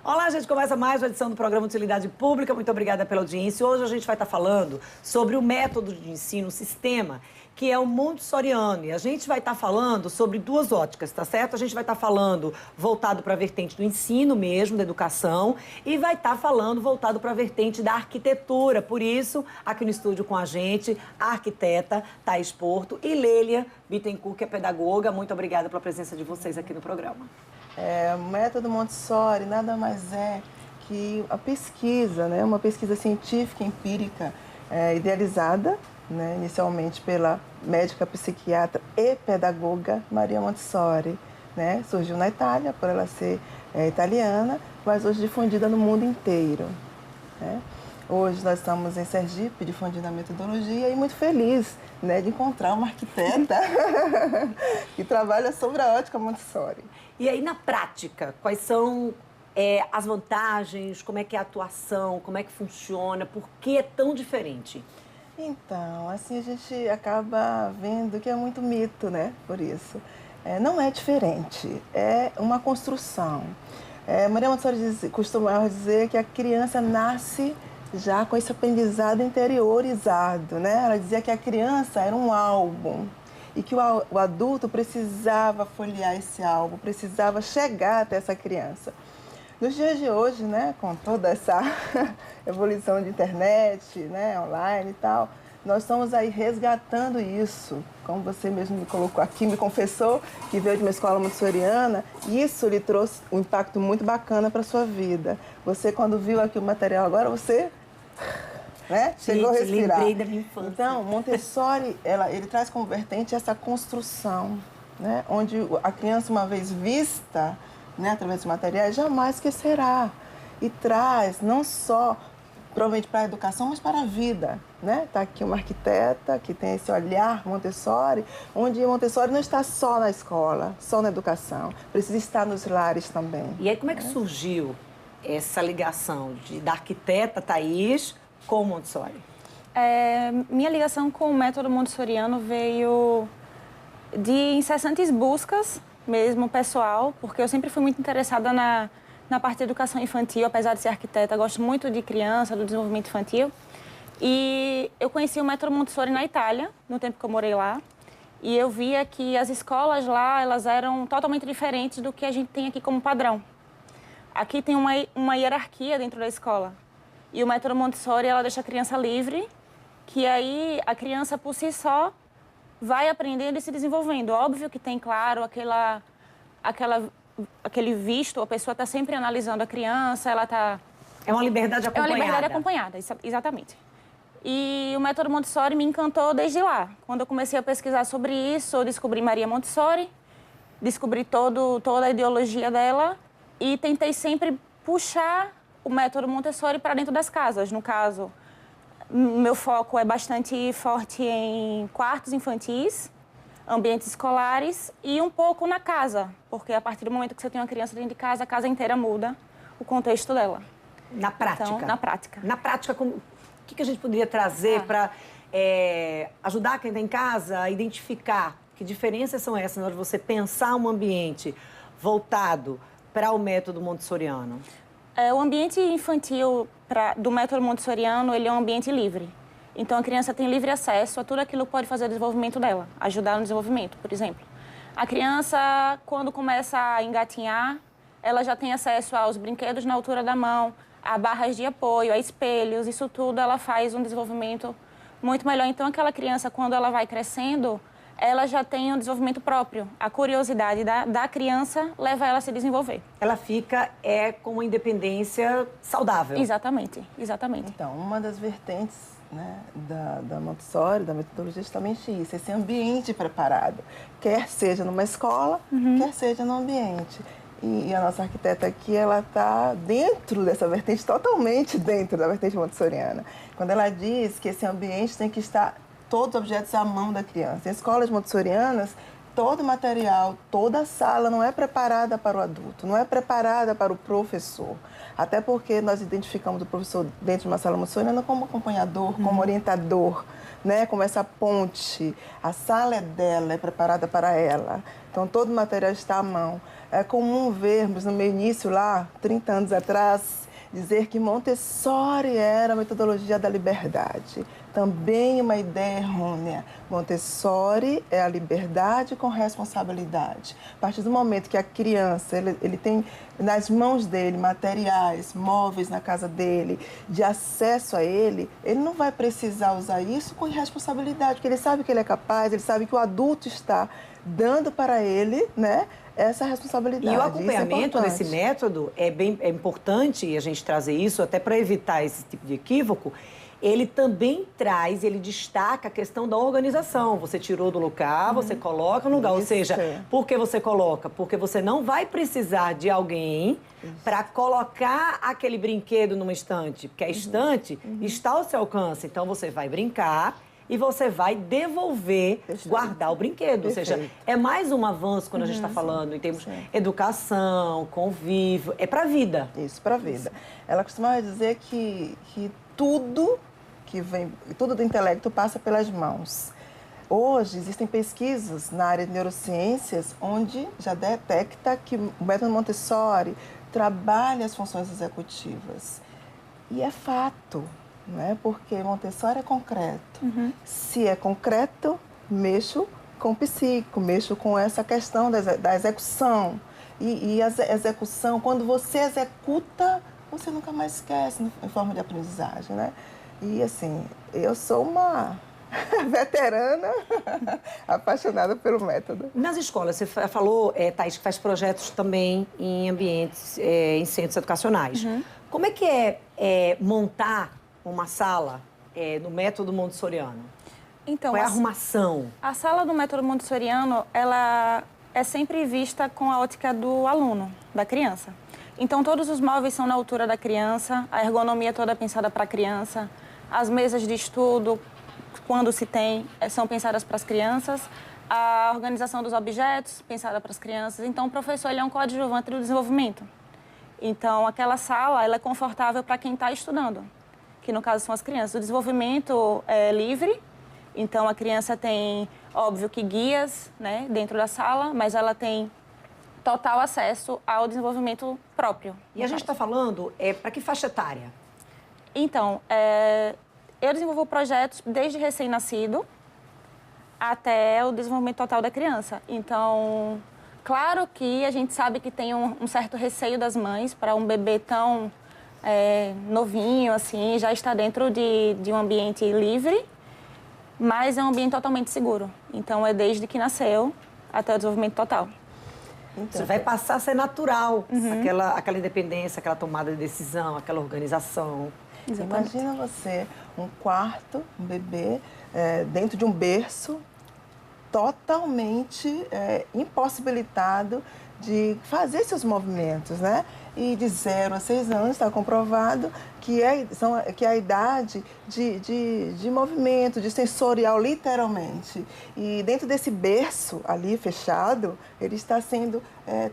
Olá, a gente começa mais uma edição do programa de Utilidade Pública. Muito obrigada pela audiência. Hoje a gente vai estar falando sobre o método de ensino, o sistema, que é o montessoriano. E a gente vai estar falando sobre duas óticas, tá certo? A gente vai estar falando voltado para a vertente do ensino mesmo, da educação, e vai estar falando voltado para a vertente da arquitetura. Por isso, aqui no estúdio com a gente, a arquiteta Thaís Porto e Lélia Bittencourt, que é pedagoga. Muito obrigada pela presença de vocês aqui no programa. O método Montessori nada mais é que a pesquisa, né? Uma pesquisa científica, empírica, idealizada, né? Inicialmente pela médica psiquiatra e pedagoga Maria Montessori. Né? Surgiu na Itália, por ela ser italiana, mas hoje difundida no mundo inteiro. Né? Hoje nós estamos em Sergipe, difundindo a metodologia, e muito feliz, né, de encontrar uma arquiteta que trabalha sobre a ótica Montessori. E aí, na prática, quais são as vantagens, como é que é a atuação, como é que funciona, por que é tão diferente? Então, assim, a gente acaba vendo que é muito mito, né, por isso. Não é diferente, é uma construção. Maria Montessori costumava dizer que a criança nasce já com esse aprendizado interiorizado, né? Ela dizia que a criança era um álbum e que o adulto precisava folhear esse álbum, precisava chegar até essa criança. Nos dias de hoje, né, com toda essa evolução de internet, né, online e tal, nós estamos aí resgatando isso. Como você mesmo me colocou aqui, me confessou que veio de uma escola montessoriana, e isso lhe trouxe um impacto muito bacana para a sua vida. Você, quando viu aqui o material agora, você, né, chegou a respirar. Lembrei da minha infância. Então, Montessori, ele traz como vertente essa construção, né, onde a criança, uma vez vista, né, através dos materiais, jamais esquecerá. E traz não só, provavelmente, para a educação, mas para a vida. Né? Está aqui uma arquiteta que tem esse olhar Montessori, onde Montessori não está só na escola, só na educação, precisa estar nos lares também. E aí, como é que surgiu essa ligação da arquiteta Thaís com o Montessori? Minha ligação com o método montessoriano veio de incessantes buscas, mesmo pessoal, porque eu sempre fui muito interessada na parte de educação infantil, apesar de ser arquiteta, gosto muito de criança, do desenvolvimento infantil. E eu conheci o método Montessori na Itália, no tempo que eu morei lá, e eu via que as escolas lá, elas eram totalmente diferentes do que a gente tem aqui como padrão. Aqui tem uma hierarquia dentro da escola, e o método Montessori, ela deixa a criança livre, que aí a criança por si só vai aprendendo e se desenvolvendo. Óbvio que tem, claro, aquele visto, a pessoa está sempre analisando a criança, ela está... É uma liberdade acompanhada. É uma liberdade acompanhada, exatamente. E o método Montessori me encantou desde lá. Quando eu comecei a pesquisar sobre isso, eu descobri Maria Montessori, descobri toda a ideologia dela e tentei sempre puxar o método Montessori para dentro das casas. No caso, meu foco é bastante forte em quartos infantis, ambientes escolares e um pouco na casa, porque a partir do momento que você tem uma criança dentro de casa, a casa inteira muda o contexto dela. Na prática? Então, na prática. Na prática, o que a gente poderia trazer para ajudar quem está em casa a identificar que diferenças são essas na hora de você pensar um ambiente voltado para o método montessoriano? O ambiente infantil do método montessoriano, ele é um ambiente livre. Então, a criança tem livre acesso a tudo aquilo que pode fazer o desenvolvimento dela, ajudar no desenvolvimento, por exemplo. A criança, quando começa a engatinhar, ela já tem acesso aos brinquedos na altura da mão, a barras de apoio, a espelhos, isso tudo ela faz um desenvolvimento muito melhor. Então, aquela criança, quando ela vai crescendo, ela já tem um desenvolvimento próprio. A curiosidade da criança leva ela a se desenvolver. Ela fica com uma independência saudável. Exatamente, exatamente. Então, uma das vertentes, né, da Montessori, da metodologia, é justamente isso, esse ambiente preparado, quer seja numa escola, quer seja no ambiente. E a nossa arquiteta aqui, ela está dentro dessa vertente, totalmente dentro da vertente montessoriana. Quando ela diz que esse ambiente tem que estar todos os objetos à mão da criança. Em escolas montessorianas, todo o material, toda a sala não é preparada para o adulto, não é preparada para o professor. Até porque nós identificamos o professor dentro de uma sala montessoriana como acompanhador, como orientador, né? Como essa ponte. A sala é dela, é preparada para ela. Então, todo o material está à mão. É comum vermos no meu início lá, 30 anos atrás, dizer que Montessori era a metodologia da liberdade. Também uma ideia errônea. Montessori é a liberdade com responsabilidade. A partir do momento que a criança ele tem nas mãos dele materiais, móveis na casa dele, de acesso a ele não vai precisar usar isso com irresponsabilidade, porque ele sabe que ele é capaz, ele sabe que o adulto está dando para ele, né, essa responsabilidade. E o acompanhamento desse método é importante a gente trazer isso, até para evitar esse tipo de equívoco. Ele também traz, ele destaca a questão da organização. Você tirou do lugar, você coloca no lugar. Ou seja, por que você coloca? Porque você não vai precisar de alguém para colocar aquele brinquedo numa estante. Porque a estante está ao seu alcance. Então, você vai brincar e você vai devolver, guardar o brinquedo. Ou seja, é mais um avanço quando a gente está falando em termos de educação, convívio. É para a vida. Isso, para a vida. Ela costumava dizer que tudo do intelecto passa pelas mãos. Hoje, existem pesquisas na área de neurociências onde já detecta que o método Montessori trabalha as funções executivas. E é fato, né? Porque Montessori é concreto. Se é concreto, mexo com o psíquico, mexo com essa questão da execução. E a execução, quando você executa, você nunca mais esquece em forma de aprendizagem, né? E, assim, eu sou uma veterana apaixonada pelo método. Nas escolas, você falou, Thaís, que faz projetos também em ambientes, em centros educacionais. Como é que é montar uma sala no método montessoriano? Então, qual é a arrumação? A sala do método montessoriano, ela é sempre vista com a ótica do aluno, da criança. Então, todos os móveis são na altura da criança, a ergonomia toda é pensada para a criança, as mesas de estudo, quando se tem, são pensadas para as crianças, a organização dos objetos, pensada para as crianças. Então, o professor ele é um coadjuvante do desenvolvimento. Então, aquela sala ela é confortável para quem está estudando, que no caso são as crianças. O desenvolvimento é livre, então a criança tem, óbvio, que guias, né, dentro da sala, mas ela tem total acesso ao desenvolvimento próprio. E a gente está falando, para que faixa etária? Então, eu desenvolvo projetos desde recém-nascido até o desenvolvimento total da criança. Então, claro que a gente sabe que tem um certo receio das mães para um bebê tão novinho, assim, já está dentro de um ambiente livre, mas é um ambiente totalmente seguro. Então, é desde que nasceu até o desenvolvimento total. Então, você vai passar a ser natural, aquela independência, aquela tomada de decisão, aquela organização. Exatamente. Imagina você, um quarto, um bebê, dentro de um berço, totalmente impossibilitado de fazer seus movimentos, né? E de 0 a 6 anos está comprovado que é a idade de movimento, de sensorial, literalmente. E dentro desse berço ali fechado, ele está sendo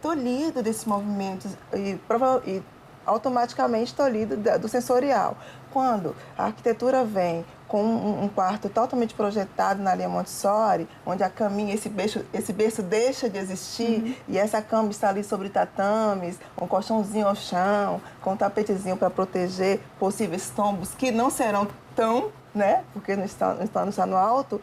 tolhido desses movimentos e automaticamente tolhido do sensorial. Quando a arquitetura vem com um quarto totalmente projetado na linha Montessori, onde a caminha, esse berço deixa de existir e essa cama está ali sobre tatames, um colchãozinho ao chão, com um tapetezinho para proteger possíveis tombos que não serão tão, né, porque não está no alto.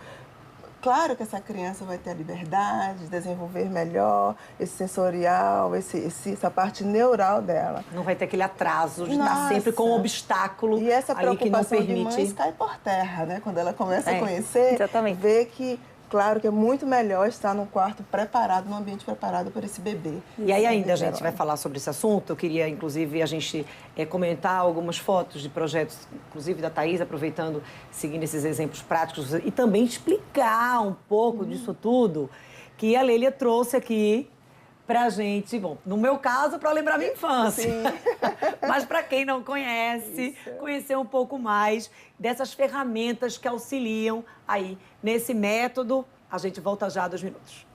Claro que essa criança vai ter a liberdade de desenvolver melhor esse sensorial, essa parte neural dela. Não vai ter aquele atraso de estar sempre com um obstáculo ali que não permite. E essa preocupação de mães cai por terra, né? Quando ela começa a conhecer, vê que, claro, que é muito melhor estar num quarto preparado, num ambiente preparado para esse bebê. E aí ainda a gente vai falar sobre esse assunto. Eu queria, inclusive, a gente comentar algumas fotos de projetos, inclusive da Thaís, aproveitando, seguindo esses exemplos práticos, e também explicar um pouco disso tudo que a Lélia trouxe aqui pra gente. Bom, no meu caso, para lembrar minha infância. Sim. Mas para quem não conhece, conhecer um pouco mais dessas ferramentas que auxiliam aí nesse método. A gente volta já a 2 minutos.